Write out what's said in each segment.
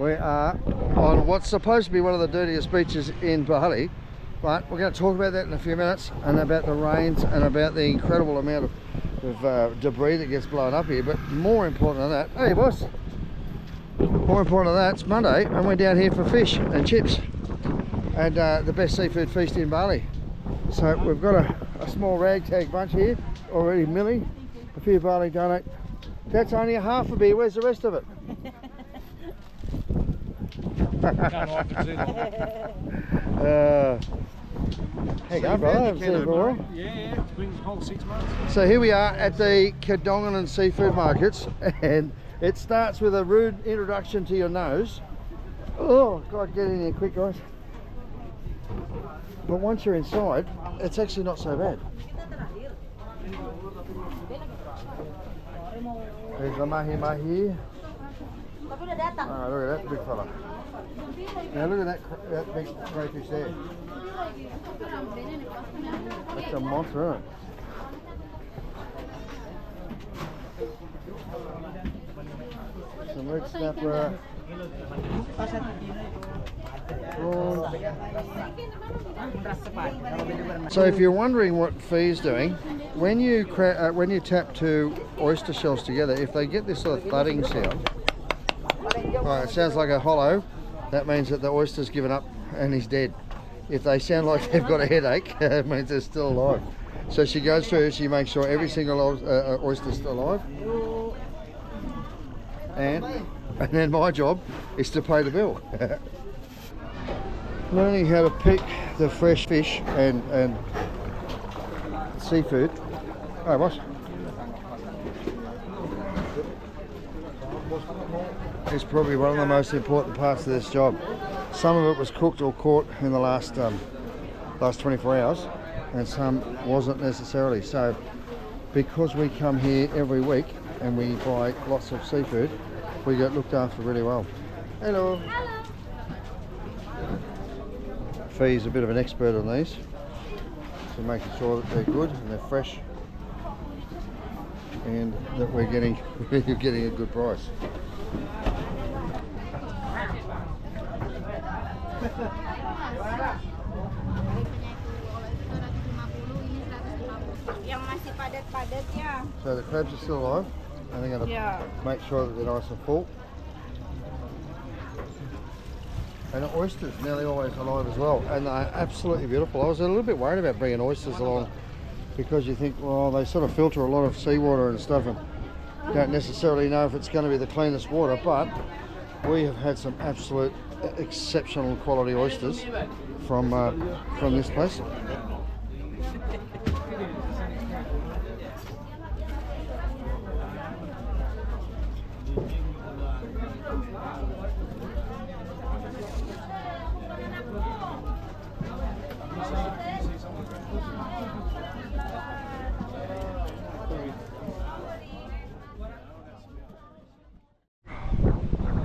We are on what's supposed to be one of the dirtiest beaches in Bali, but we're going to talk about that in a few minutes, and about the rains and about the incredible amount of debris that gets blown up here. But more important than that, hey boss, more important than that, it's Monday and we're down here for fish and chips and the best seafood feast in Bali. So we've got a small ragtag bunch here already milling, a few barley donut. That's only a half a beer, where's the rest of it? How you going, brother? Haven't seen you for a while. Yeah, it's been the whole 6 months. So here we are at the Kadongan seafood markets, and it starts with a rude introduction to your nose. Oh God, get in here quick, guys. But once you're inside, it's actually not so bad. There's the mahi-mahi. Oh, look at that big fella. Now look at that big crayfish there. That's a monster, isn't it? Some red snapper. So if you're wondering what Fee's doing, when you tap two oyster shells together, if they get this sort of thudding sound, it sounds like a hollow, that means that the oyster's given up and he's dead. If they sound like they've got a headache, it means they're still alive. So she goes through, she makes sure every single oyster's still alive, and then my job is to pay the bill. Learning how to pick the fresh fish and seafood. Oh, boss. It's probably one of the most important parts of this job. Some of it was cooked or caught in the last 24 hours, and some wasn't necessarily. So because we come here every week and we buy lots of seafood, we get looked after really well. Hello. Hello. Fee's a bit of an expert on these, so making sure that they're good and they're fresh, and that we're getting a good price. So the crabs are still alive, and they're going to make sure that they're nice and full. And the oysters nearly always alive as well, and they're absolutely beautiful. I was a little bit worried about bringing oysters along, because you think, well, they sort of filter a lot of seawater and stuff, and don't necessarily know if it's going to be the cleanest water, but we have had some absolute exceptional quality oysters from this place.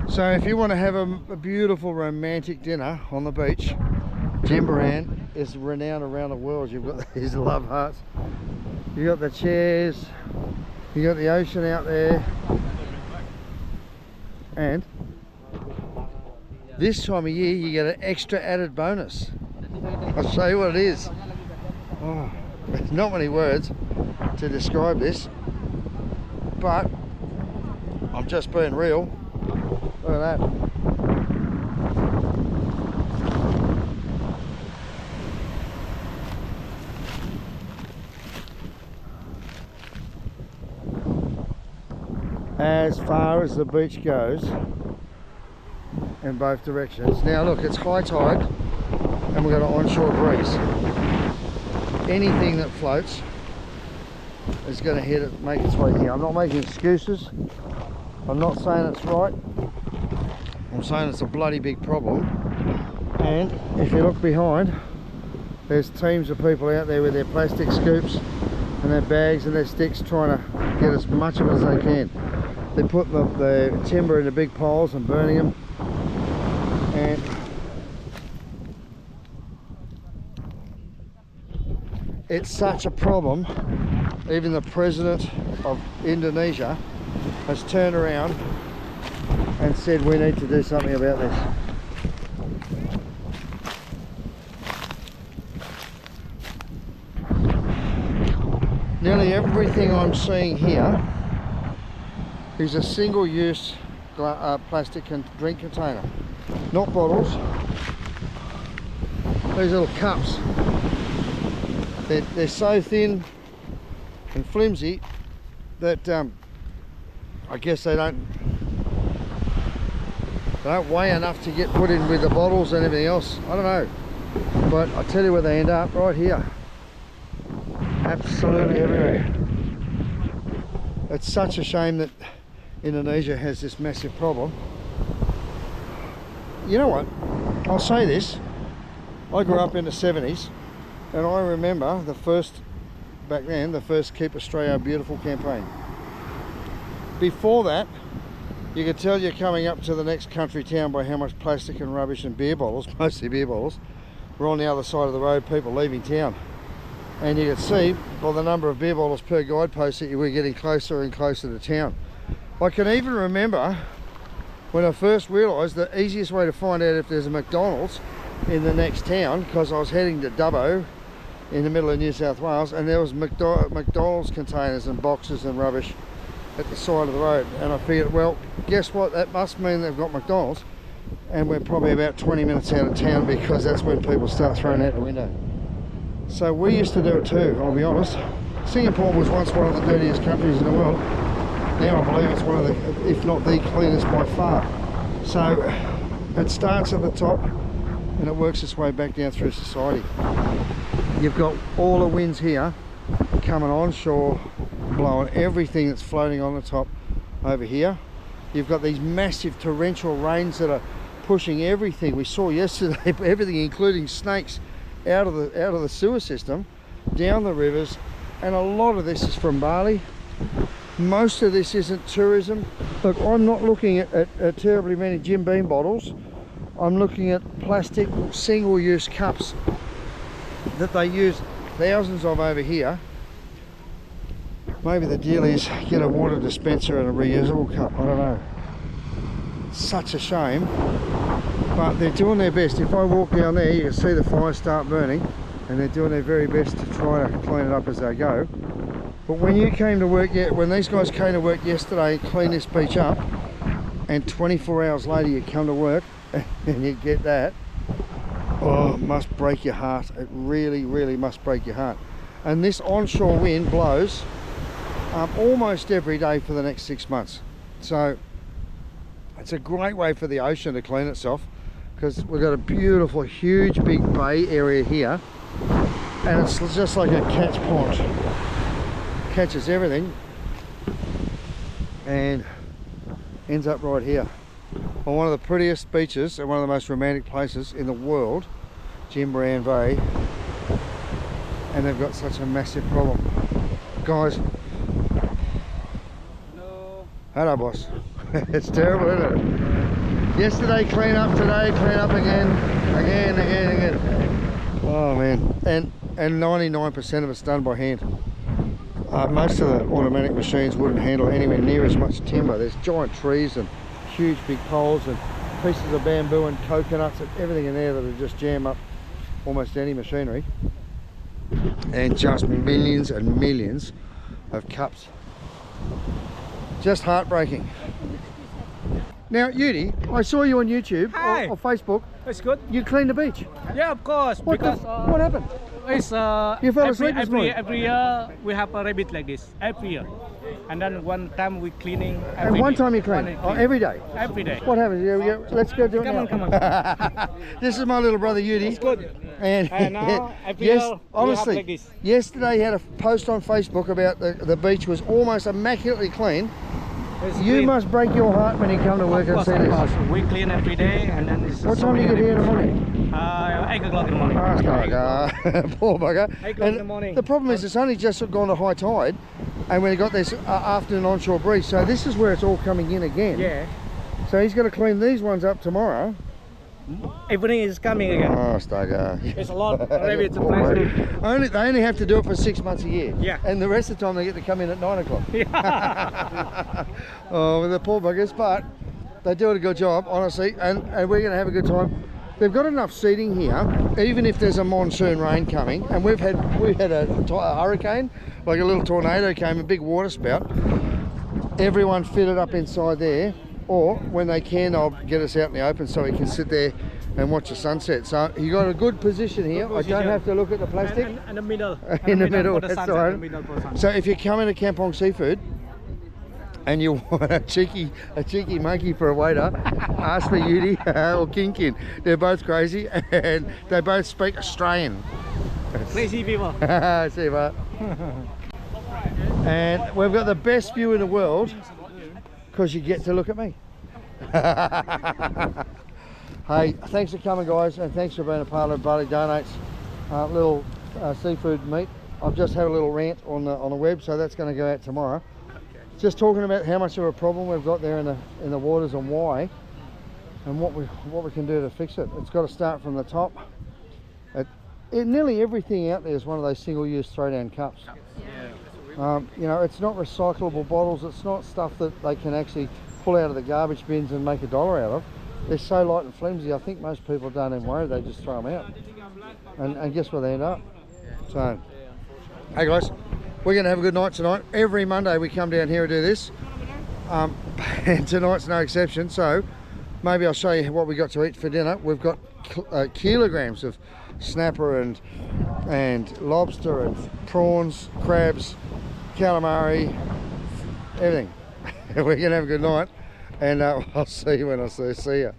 So if you want to have a beautiful romantic dinner on the beach, Jimbaran is renowned around the world. You've got these love hearts, you've got the chairs, you've got the ocean out there, and this time of year you get an extra added bonus. I'll show you what it is. Oh, there's not many words to describe this, but I'm just being real. Look at that. As far as the beach goes in both directions. Now look, it's high tide and we've got an onshore breeze. Anything that floats is going to hit it, make its way here. I'm not making excuses. I'm not saying it's right. I'm saying it's a bloody big problem. And if you look behind, there's teams of people out there with their plastic scoops and their bags and their sticks trying to get as much of it as they can. They're putting the timber into big piles and burning them. And it's such a problem, even the president of Indonesia has turned around and said we need to do something about this. Nearly everything I'm seeing here is a single-use plastic drink container, not bottles. These little cups, they're so thin and flimsy that I guess they don't weigh enough to get put in with the bottles and everything else. I don't know, but I tell you where they end up, right here. Absolutely everywhere. It's such a shame that Indonesia has this massive problem. You know what? I'll say this. I grew up in the 70s and I remember back then, the first Keep Australia Beautiful campaign. Before that, you could tell you're coming up to the next country town by how much plastic and rubbish and beer bottles, mostly beer bottles, were on the other side of the road, people leaving town. And you could see by the number of beer bottles per guidepost that you were getting closer and closer to town. I can even remember when I first realised the easiest way to find out if there's a McDonald's in the next town, because I was heading to Dubbo in the middle of New South Wales, and there was McDonald's containers and boxes and rubbish at the side of the road, and I figured, well, guess what, that must mean they've got McDonald's, and we're probably about 20 minutes out of town, because that's when people start throwing out the window. So we used to do it too, I'll be honest. Singapore was once one of the dirtiest countries in the world. Now I believe it's one of the, if not the cleanest by far. So it starts at the top and it works its way back down through society. You've got all the winds here coming onshore, blowing everything that's floating on the top over here. You've got these massive torrential rains that are pushing everything. We saw yesterday, everything including snakes, out of the sewer system, down the rivers, and a lot of this is from Bali. Most of this isn't tourism. Look, I'm not looking at terribly many Jim Beam bottles. I'm looking at plastic single-use cups that they use thousands of over here. Maybe the deal is get a water dispenser and a reusable cup, I don't know. Such a shame, but they're doing their best. If I walk down there, you can see the fire start burning, and they're doing their very best to try to clean it up as they go. But when you came to work, when these guys came to work yesterday and cleaned this beach up, and 24 hours later you come to work and you get that, oh, it must break your heart. It really, really must break your heart. And this onshore wind blows almost every day for the next 6 months. So it's a great way for the ocean to clean itself, because we've got a beautiful, huge, big bay area here, and it's just like a catch pond. Catches everything and ends up right here on one of the prettiest beaches and one of the most romantic places in the world, Jimbaran Bay, and they've got such a massive problem. Guys, hello boss. It's terrible, isn't it? Yesterday clean up, today clean up again. Oh man, and 99% of it's done by hand. Most of the automatic machines wouldn't handle anywhere near as much timber. There's giant trees and huge big poles and pieces of bamboo and coconuts and everything in there that would just jam up almost any machinery. And just millions and millions of cups. Just heartbreaking. Now, Yudi, I saw you on YouTube or Facebook. It's good. You cleaned the beach. Yeah, of course. What happened? It's You fell asleep this morning? every year we have a rabbit like this every year, and then one time we cleaning. And one time you clean? Every day? Every day. What happens? Let's go do it now. Come on. This is my little brother Yudi. It's good. And now every year we honestly, have like this. yesterday he had a post on Facebook about the beach was almost immaculately clean. You must break your heart when you come to work and see this. Of course. We clean every day, and then it's What time do you get here in the morning? 8 o'clock in the morning. Poor bugger. 8 o'clock in the morning. The problem is it's only just gone to high tide, and we got this afternoon onshore breeze, so this is where it's all coming in again. Yeah. So he's going to clean these ones up tomorrow. Evening is coming again. Oh, Stagger. It's a lot of rabbits to play. They only have to do it for 6 months a year. Yeah. And the rest of the time they get to come in at 9 o'clock. Yeah. Oh, the poor buggers. But They do a good job, honestly, and we're going to have a good time. They've got enough seating here, even if there's a monsoon rain coming, and we've had a hurricane, like a little tornado came, a big water spout. Everyone fitted up inside there, or when they can, they'll get us out in the open so we can sit there and watch the sunset. So you got a good position here. I don't have to look at the plastic. And the middle. In the middle, for the that's sunset, right. the middle for sunset. So if you come into Kampong Seafood and you want a cheeky monkey for a waiter, ask for Yudi or Kinkin. They're both crazy and they both speak Australian. Crazy people. See you, mate. And we've got the best view in the world because you get to look at me. Hey, thanks for coming, guys, and thanks for being a part of Bali Donates little seafood meat. I've just had a little rant on the web, so that's going to go out tomorrow. Just talking about how much of a problem we've got there in the waters and why, and what we can do to fix it. It's got to start from the top. Nearly everything out there is one of those single-use throwdown cups. You know, it's not recyclable bottles. It's not stuff that they can actually pull out of the garbage bins and make $1 out of. They're so light and flimsy, I think most people don't even worry, they just throw them out. And guess where they end up? So, hey guys, we're going to have a good night tonight. Every Monday we come down here and do this. And tonight's no exception, so maybe I'll show you what we got to eat for dinner. We've got kilograms of snapper and lobster and prawns, crabs, calamari, everything. We're going to have a good night. And I'll see you when I see you.